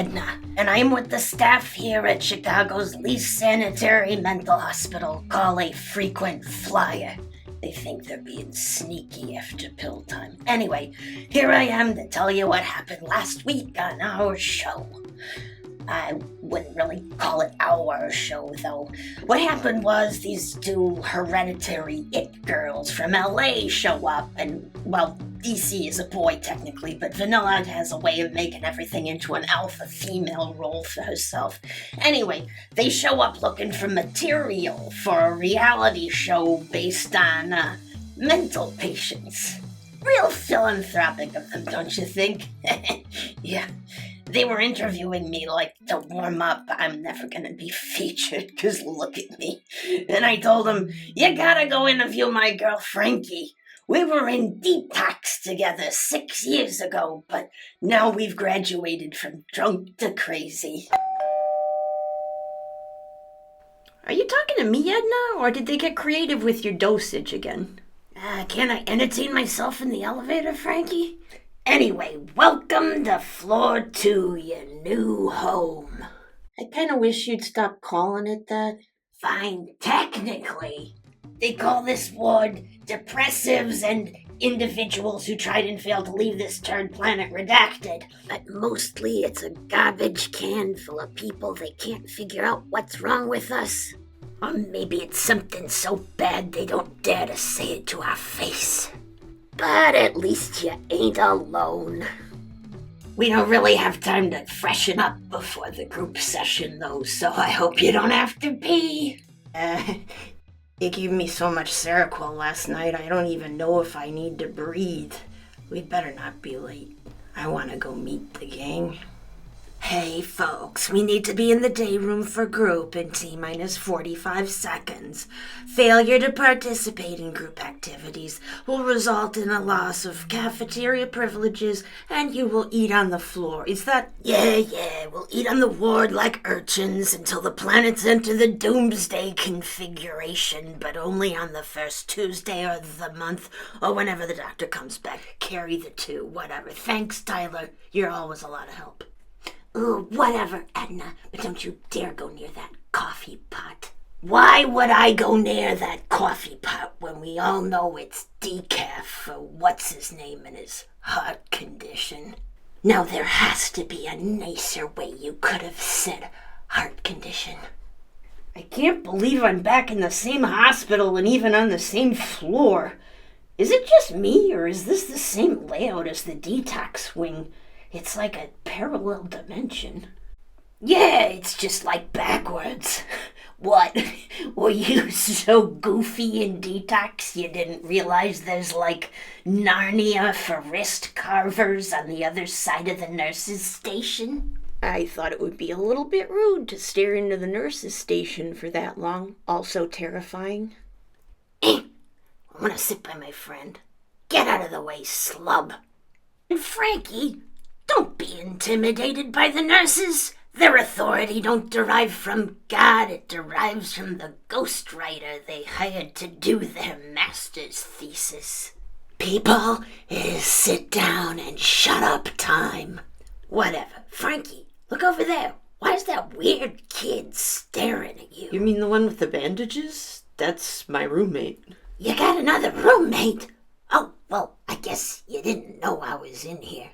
Edna, and I'm with the staff here at Chicago's least sanitary mental hospital. Call a frequent flyer. They think they're being sneaky after pill time. Anyway, here I am to tell you what happened last week on our show. I wouldn't really call it our show, though. What happened was these two hereditary it girls from LA show up, and, well, DC is a boy technically, but Vanilla has a way of making everything into an alpha female role for herself. Anyway, they show up looking for material for a reality show based on mental patients. Real philanthropic of them, don't you think? Yeah. They were interviewing me like to warm up. I'm never gonna be featured, because look at me. And I told them, you gotta go interview my girl Frankie. We were in detox together 6 years ago, but now we've graduated from drunk to crazy. Are you talking to me, Edna, or did they get creative with your dosage again? Can I entertain myself in the elevator, Frankie? Anyway, welcome to floor 2, your new home. I kind of wish you'd stop calling it that. Fine, technically. They call this ward Depressives and individuals who tried and failed to leave this turd planet redacted. But mostly it's a garbage can full of people that can't figure out what's wrong with us. Or maybe it's something so bad they don't dare to say it to our face. But at least you ain't alone. We don't really have time to freshen up before the group session, though, so I hope you don't have to pee. You gave me so much Seroquel last night, I don't even know if I need to breathe. We'd better not be late. I want to go meet the gang. Hey, folks, we need to be in the day room for group in T-minus 45 seconds. Failure to participate in group activities will result in a loss of cafeteria privileges, and you will eat on the floor. Is that... Yeah, we'll eat on the ward like urchins until the planets enter the doomsday configuration, but only on the first Tuesday of the month, or whenever the doctor comes back. Carry the two, whatever. Thanks, Tyler. You're always a lot of help. Ooh, whatever, Edna, but don't you dare go near that coffee pot. Why would I go near that coffee pot when we all know it's decaf for what's-his-name and his heart condition? Now there has to be a nicer way you could have said heart condition. I can't believe I'm back in the same hospital and even on the same floor. Is it just me, or is this the same layout as the detox wing? It's like a parallel dimension. Yeah, it's just like backwards. What? Were you so goofy in detox you didn't realize there's like Narnia for wrist carvers on the other side of the nurse's station? I thought it would be a little bit rude to stare into the nurse's station for that long. Also terrifying. I want to sit by my friend. Get out of the way, slub. And Frankie... don't be intimidated by the nurses. Their authority don't derive from God. It derives from the ghostwriter they hired to do their master's thesis. People, it is sit down and shut up time. Whatever. Frankie, look over there. Why is that weird kid staring at you? You mean the one with the bandages? That's my roommate. You got another roommate? Oh, well, I guess you didn't know I was in here.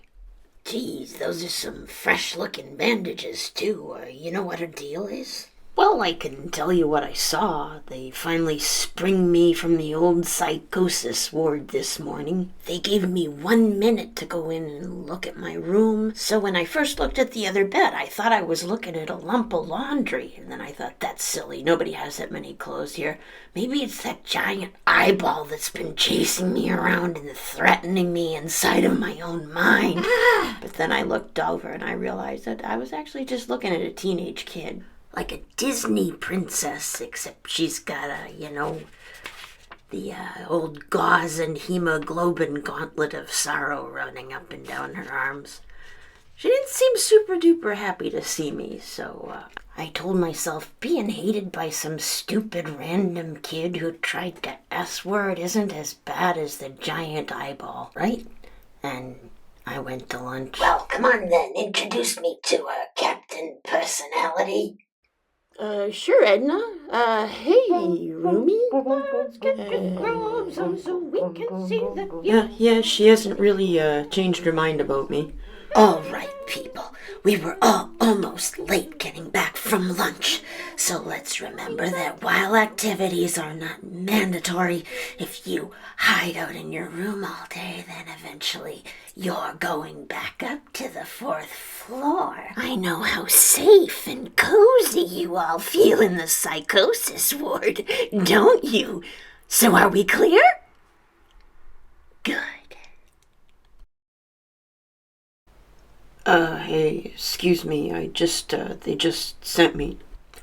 Geez, those are some fresh-looking bandages, too. You know what her deal is? Well, I can tell you what I saw. They finally spring me from the old psychosis ward this morning. They gave me 1 minute to go in and look at my room. So when I first looked at the other bed, I thought I was looking at a lump of laundry. And then I thought, that's silly. Nobody has that many clothes here. Maybe it's that giant eyeball that's been chasing me around and threatening me inside of my own mind. But then I looked over and I realized that I was actually just looking at a teenage kid. Like a Disney princess, except she's got the old gauze and hemoglobin gauntlet of sorrow running up and down her arms. She didn't seem super duper happy to see me, so I told myself being hated by some stupid random kid who tried to S-word isn't as bad as the giant eyeball, right? And I went to lunch. Well, come on then, introduce me to Captain Personality. Sure, Edna. Hey, Rumi? Let's get your clothes on so we can see the Yeah, she hasn't really, changed her mind about me. All right, people. We were all almost late getting back from lunch. So let's remember that while activities are not mandatory, if you hide out in your room all day, then eventually you're going back up to the 4th floor. I know how safe and cozy you all feel in the psychosis ward, don't you? So are we clear? Good. Hey, excuse me, they just sent me.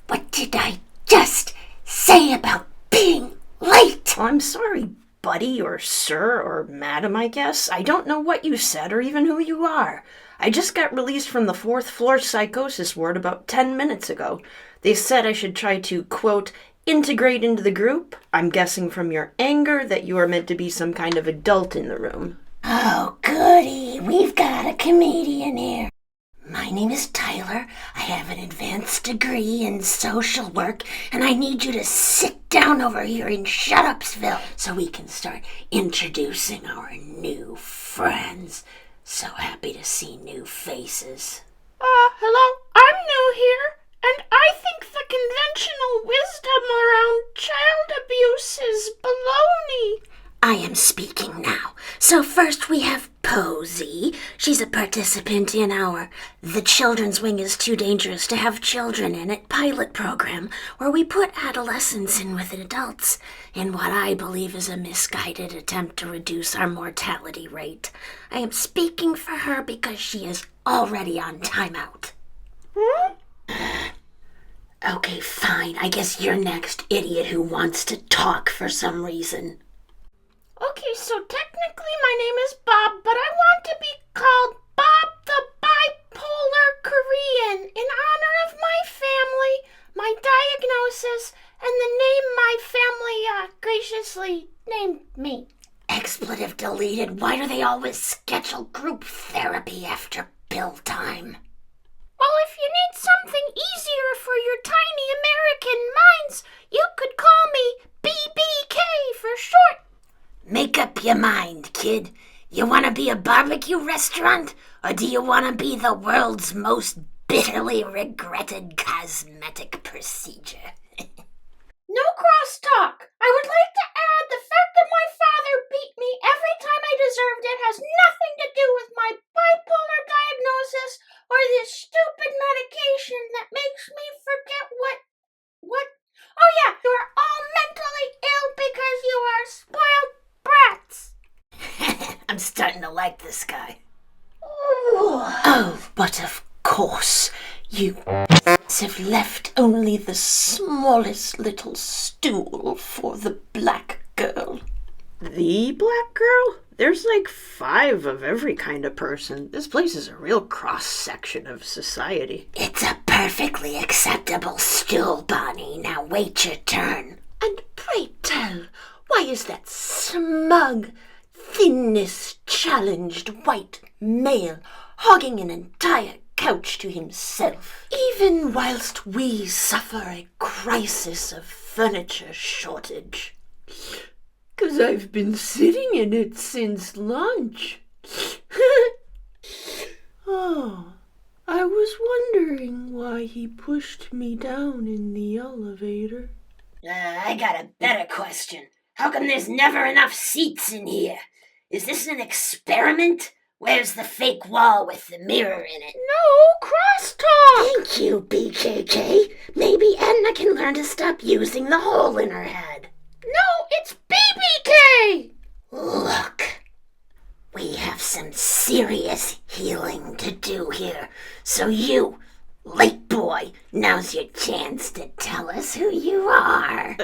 What did I just say about being late? I'm sorry, buddy, or sir, or madam, I guess. I don't know what you said or even who you are. I just got released from the 4th floor psychosis ward about 10 minutes ago. They said I should try to, quote, integrate into the group. I'm guessing from your anger that you are meant to be some kind of adult in the room. Oh, goody. We've got a comedian here. My name is Tyler. I have an advanced degree in social work, and I need you to sit down over here in Shut-Upsville so we can start introducing our new friends. So happy to see new faces. Hello, I'm new here, and I think the conventional wisdom around child abuse is baloney. I am speaking now. So first we have Posey. She's a participant in our The Children's Wing is Too Dangerous to Have Children in It pilot program, where we put adolescents in with adults in what I believe is a misguided attempt to reduce our mortality rate. I am speaking for her because she is already on timeout. Okay, fine. I guess you're next, idiot who wants to talk for some reason. Okay, so technically my name is Bob, but I want to be called Bob the Bipolar Korean in honor of my family, my diagnosis, and the name my family graciously named me. Expletive deleted. Why do they always schedule group therapy after bill time? Well, if you need something easier for your tiny American minds, you could call me BBK for short. Make up your mind, kid. You want to be a barbecue restaurant, or do you want to be the world's most bitterly regretted cosmetic procedure? No crosstalk. I would like to add the fact that my father beat me every time I deserved it has nothing to do with my bipolar diagnosis or this stupid medication that makes me forget what? Oh yeah, you are all mentally ill because you are spoiled brats. I'm starting to like this guy. Oh, but of course, you have left only the smallest little stool for the black girl. The black girl? There's like 5 of every kind of person. This place is a real cross-section of society. It's a perfectly acceptable stool, Bonnie. Now wait your turn. And pray tell, why is that smug, thinness-challenged white male hogging an entire couch to himself, even whilst we suffer a crisis of furniture shortage? 'Cause I've been sitting in it since lunch. Oh, I was wondering why he pushed me down in the elevator. I got a better question. How come there's never enough seats in here? Is this an experiment? Where's the fake wall with the mirror in it? No crosstalk! Thank you, BKK. Maybe Edna can learn to stop using the hole in her head. No, it's BBK! Look, we have some serious healing to do here. So you, late boy, now's your chance to tell us who you are.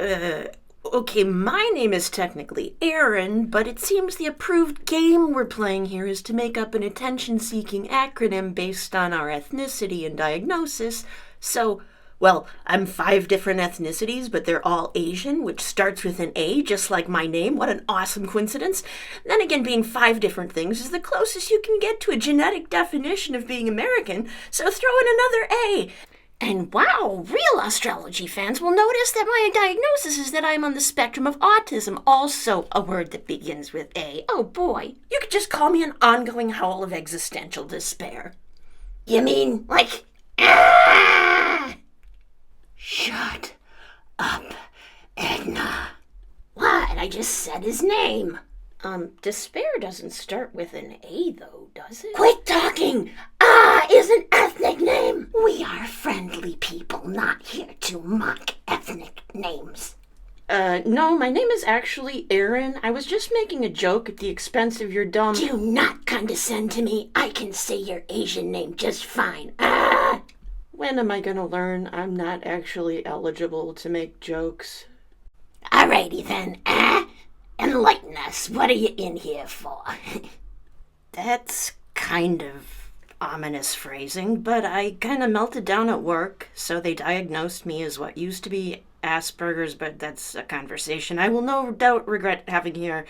Okay, my name is technically Aaron, but it seems the approved game we're playing here is to make up an attention-seeking acronym based on our ethnicity and diagnosis. So, Well, I'm 5 different ethnicities, but they're all Asian, which starts with an A, just like my name. What an awesome coincidence. Then again, being 5 different things is the closest you can get to a genetic definition of being American, so throw in another A. And wow, real astrology fans will notice that my diagnosis is that I'm on the spectrum of autism, also a word that begins with A. Oh boy. You could just call me an ongoing howl of existential despair. You mean, like, Shut up, Edna. What? I just said his name. Despair doesn't start with an A, though, does it? Quit talking! Is an ethnic name. We are friendly people, not here to mock ethnic names. No, my name is actually Aaron. I was just making a joke at the expense of your dumb... Do not condescend to me. I can say your Asian name just fine. When am I gonna learn I'm not actually eligible to make jokes? Alrighty then. Enlighten us. What are you in here for? That's kind of ominous phrasing, but I kind of melted down at work, so they diagnosed me as what used to be Asperger's, but that's a conversation I will no doubt regret having here.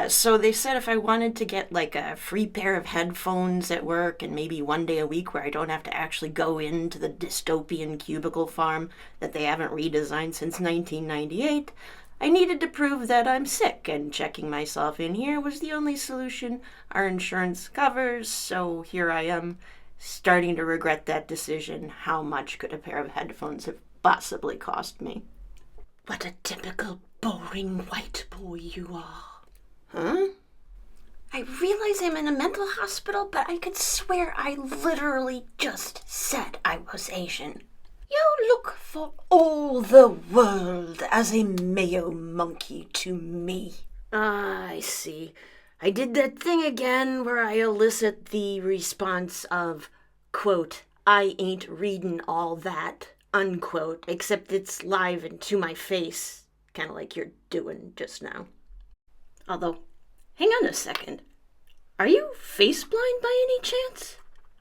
So they said if I wanted to get like a free pair of headphones at work and maybe one day a week where I don't have to actually go into the dystopian cubicle farm that they haven't redesigned since 1998, I needed to prove that I'm sick, and checking myself in here was the only solution our insurance covers, so here I am, starting to regret that decision. How much could a pair of headphones have possibly cost me? What a typical boring white boy you are. Huh? I realize I'm in a mental hospital, but I could swear I literally just said I was Asian. You look for all the world as a Mayo monkey to me. I see. I did that thing again where I elicit the response of, quote, I ain't readin' all that, unquote, except it's live and to my face, kind of like you're doing just now. Although, hang on a second. Are you face blind by any chance?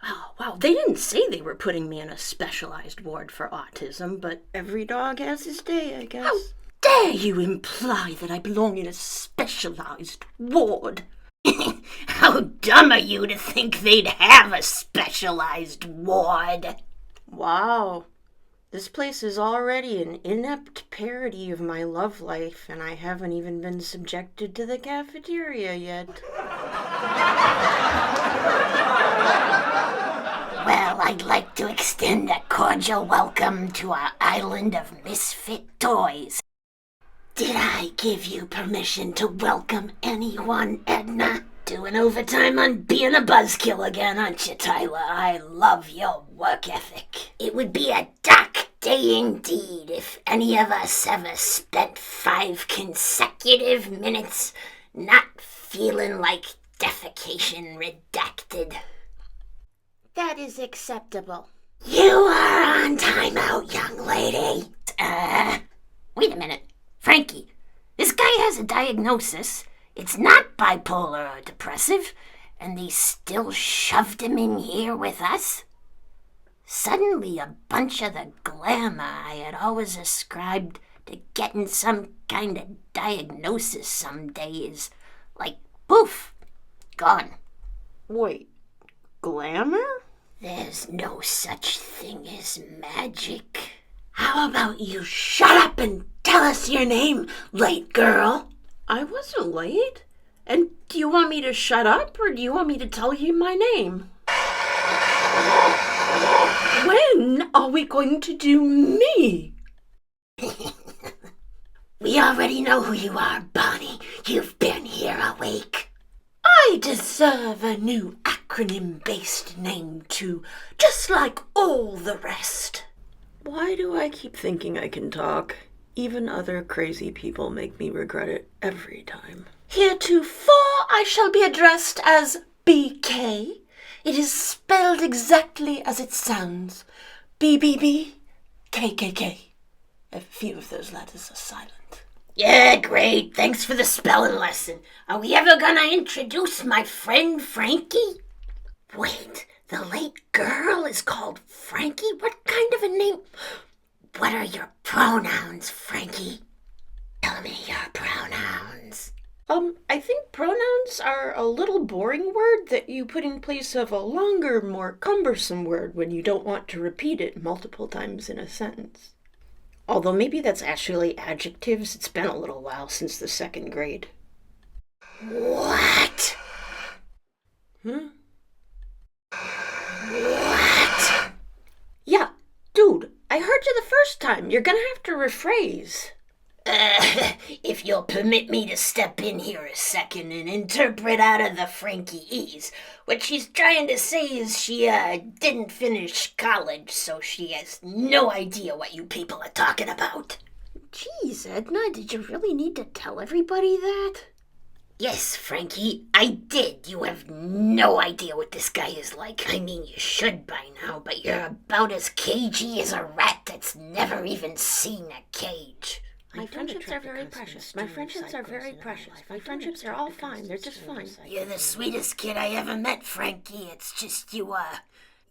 Oh, wow, they didn't say they were putting me in a specialized ward for autism, but every dog has his day, I guess. How dare you imply that I belong in a specialized ward? How dumb are you to think they'd have a specialized ward? Wow. This place is already an inept parody of my love life, and I haven't even been subjected to the cafeteria yet. Well, I'd like to extend a cordial welcome to our island of misfit toys. Did I give you permission to welcome anyone, Edna? Doing overtime on being a buzzkill again, aren't you, Tyler? I love your work ethic. It would be a dark day indeed if any of us ever spent 5 consecutive minutes not feeling like defecation redacted. That is acceptable. You are on timeout, young lady. Wait a minute. Frankie, this guy has a diagnosis. It's not bipolar or depressive, and they still shoved him in here with us? Suddenly a bunch of the glamour I had always ascribed to getting some kind of diagnosis someday is, like, poof, gone. Wait, glamour? There's no such thing as magic. How about you shut up and tell us your name, late girl? I wasn't late. And do you want me to shut up, or do you want me to tell you my name? When are we going to do me? We already know who you are, Bonnie. You've been here a week. I deserve a new acronym-based name too, just like all the rest. Why do I keep thinking I can talk? Even other crazy people make me regret it every time. Heretofore I shall be addressed as BK. It is spelled exactly as it sounds. BBB-KKK. A few of those letters are silent. Yeah, great. Thanks for the spelling lesson. Are we ever gonna introduce my friend Frankie? Wait, the late girl is called Frankie? What kind of a name? What are your pronouns, Frankie? Tell me your pronouns. I think pronouns are a little boring word that you put in place of a longer, more cumbersome word when you don't want to repeat it multiple times in a sentence. Although maybe that's actually adjectives. It's been a little while since the 2nd grade. What? What? Yeah, dude, I heard you the first time. You're gonna have to rephrase. If you'll permit me to step in here a second and interpret out of the Frankie-ese, what she's trying to say is she didn't finish college, so she has no idea what you people are talking about. Jeez, Edna, did you really need to tell everybody that? Yes, Frankie, I did. You have no idea what this guy is like. I mean, you should by now, but you're about as cagey as a rat that's never even seen a cage. My friendships are very precious. My friendships are very precious. My friendships are all fine. They're just fine. You're the sweetest kid I ever met, Frankie. It's just you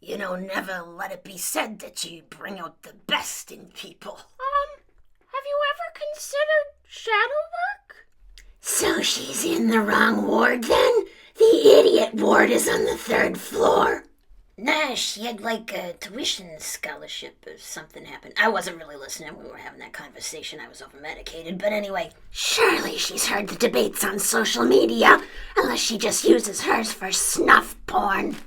never let it be said that you bring out the best in people. Have you ever considered shadow work? So she's in the wrong ward then? The idiot ward is on the 3rd floor. Nah, she had like a tuition scholarship or something happened. I wasn't really listening when we were having that conversation. I was over-medicated. But anyway, surely she's heard the debates on social media, unless she just uses hers for snuff porn.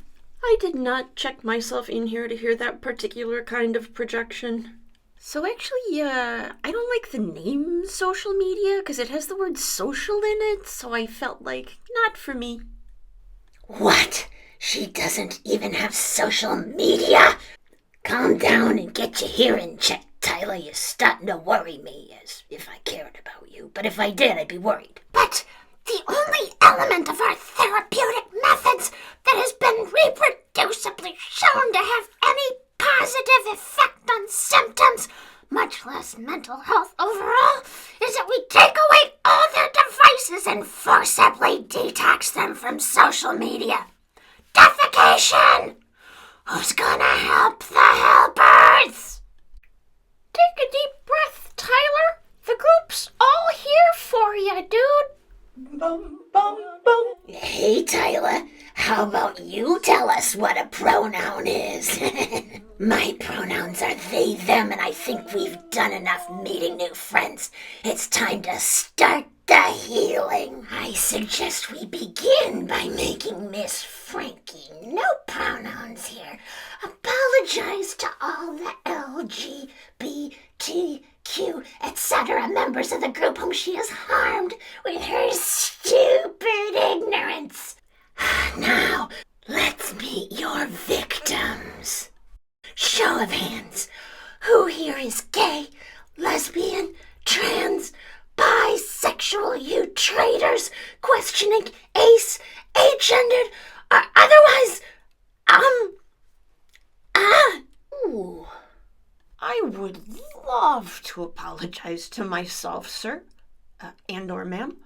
I did not check myself in here to hear that particular kind of projection. So actually, I don't like the name social media because it has the word social in it, so I felt like, not for me. What? She doesn't even have social media? Calm down and get your hearing checked, Tyler. You're starting to worry me, as if I cared about you. But if I did, I'd be worried. But the only element of our therapeutic methods that has been reproducibly shown to have any positive effect on symptoms, much less mental health overall, is that we take away all their devices and forcibly detox them from social media. Defecation! Who's gonna help the helpers? Take a deep breath, Tyler. The group's all here for you, dude. Bum, bum, bum. Hey, Tyler, how about you tell us what a pronoun is? My pronouns are they, them, and I think we've done enough meeting new friends. It's time to start the healing. I suggest we begin by making Miss Frankie, no pronouns here, apologize to all the LGBTQ, etc. members of the group whom she has harmed with her stupid ignorance. Now, let's meet your victims. Show of hands. Who here is gay, lesbian, trans, bisexual, you traitors, questioning ace, agendered, or otherwise, Ooh, I would love to apologize to myself, sir, and/or ma'am.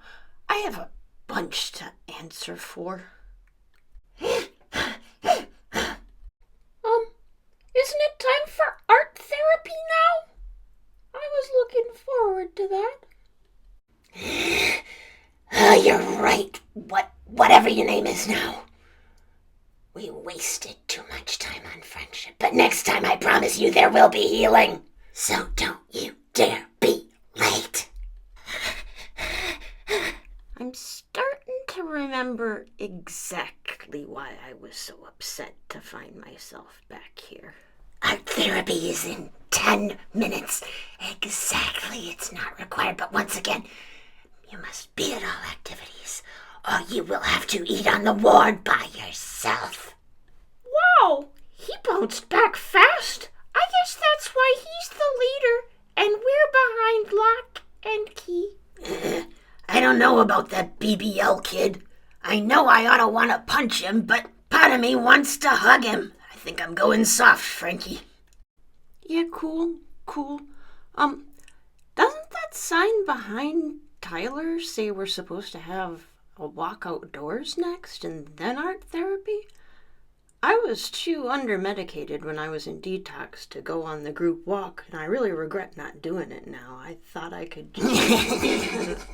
I have a bunch to answer for. Isn't it time for art therapy now? I was looking forward to that. You're right. Whatever your name is now. We wasted too much time on friendship, but next time I promise you there will be healing. So don't you dare be late. I'm starting to remember exactly why I was so upset to find myself back here. Art therapy is in 10 minutes. Exactly, it's not required, but once again, you must be at all activities, or you will have to eat on the ward by yourself. Wow, he bounced back fast. I guess that's why he's the leader, and we're behind lock and key. I don't know about that BBL kid. I know I ought to want to punch him, but part of me wants to hug him. I think I'm going soft, Frankie. Yeah, cool. Doesn't that sign behind Tyler say we're supposed to have a walk outdoors next and then art therapy? I was too under-medicated when I was in detox to go on the group walk, and I really regret not doing it now. I thought I could just...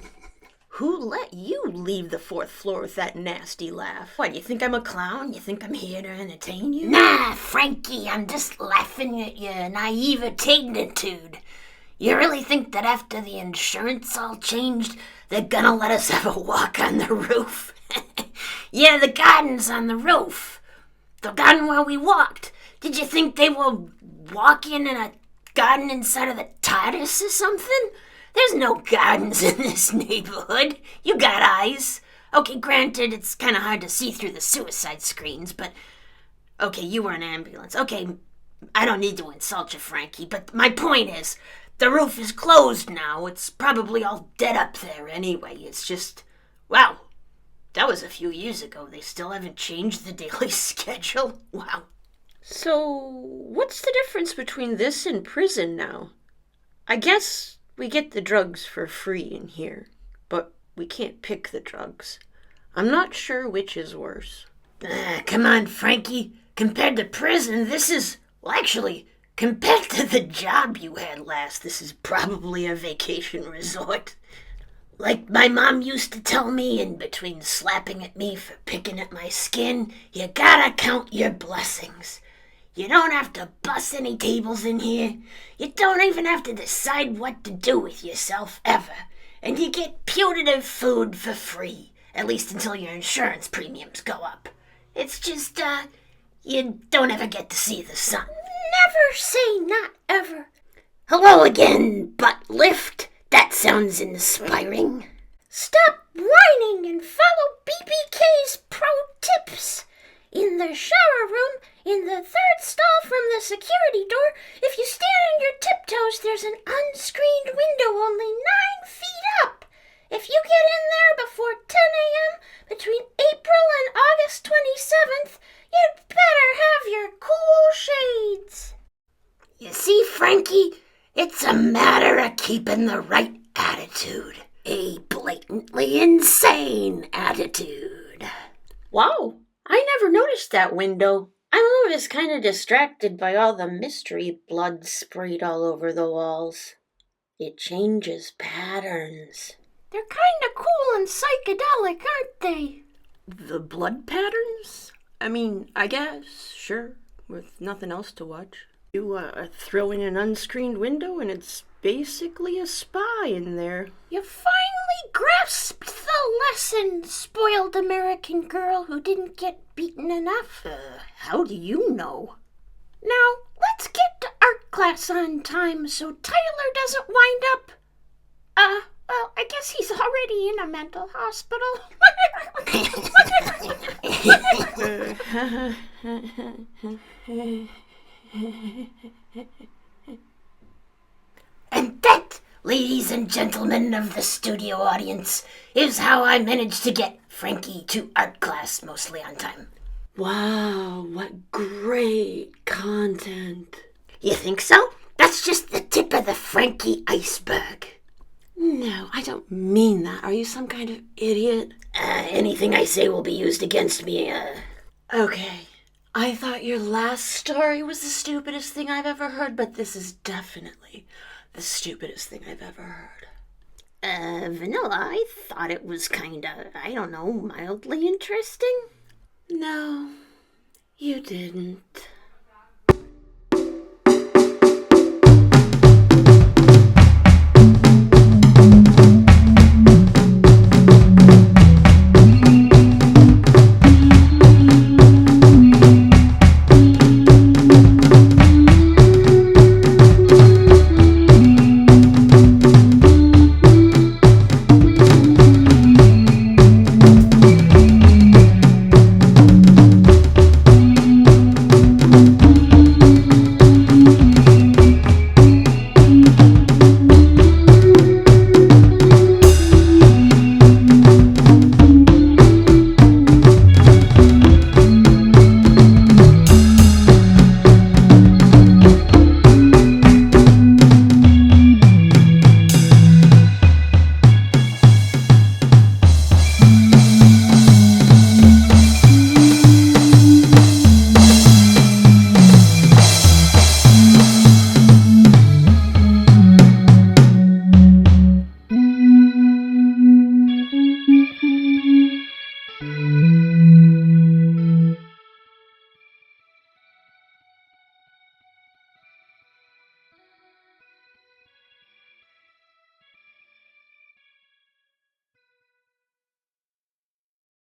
Who let you leave the 4th floor with that nasty laugh? What, you think I'm a clown? You think I'm here to entertain you? Nah, Frankie, I'm just laughing at your naivete-tude. You really think that after the insurance all changed, they're gonna let us have a walk on the roof? Yeah, the garden's on the roof. The garden where we walked. Did you think they were walking in a garden inside of the TARDIS or something? There's no gardens in this neighborhood. You got eyes. Okay, granted, it's kind of hard to see through the suicide screens, but... Okay, you were an ambulance. Okay, I don't need to insult you, Frankie, but my point is, the roof is closed now. It's probably all dead up there anyway. It's just... Wow. That was a few years ago. They still haven't changed the daily schedule. Wow. So, what's the difference between this and prison now? I guess we get the drugs for free in here, but we can't pick the drugs. I'm not sure which is worse. Come on, Frankie. Compared to prison, this is... Well, actually, compared to the job you had last, this is probably a vacation resort. Like my mom used to tell me, in between slapping at me for picking at my skin, you gotta count your blessings. You don't have to bust any tables in here. You don't even have to decide what to do with yourself ever. And you get putative food for free, at least until your insurance premiums go up. It's just, you don't ever get to see the sun. Never say not ever. Hello again, butt lift. That sounds inspiring. Stop whining and follow BBK's pro tips. In the shower room, in the 3rd stall from the security door, if you stand on your tiptoes, there's an unscreened window only 9 feet up. If you get in there before 10 a.m. between April and August 27th, you'd better have your cool shades. You see, Frankie, it's a matter of keeping the right attitude. A blatantly insane attitude. Wow, I never noticed that window. I'm always kind of distracted by all the mystery blood sprayed all over the walls. It changes patterns. They're kind of cool and psychedelic, aren't they? The blood patterns? I mean, I guess, sure, with nothing else to watch. You throw in an unscreened window and it's basically a spy in there. You finally grasped the lesson, spoiled American girl who didn't get beaten enough. How do you know? Now, let's get to art class on time so Tyler doesn't wind up... well, I guess he's already in a mental hospital. And that, ladies and gentlemen of the studio audience, is how I managed to get Frankie to art class mostly on time. Wow, what great content. You think so? That's just the tip of the Frankie iceberg. No, I don't mean that. Are you some kind of idiot? Anything I say will be used against me, Okay. I thought your last story was the stupidest thing I've ever heard, but this is definitely the stupidest thing I've ever heard. Vanilla, I thought it was kinda, I don't know, mildly interesting. No, you didn't.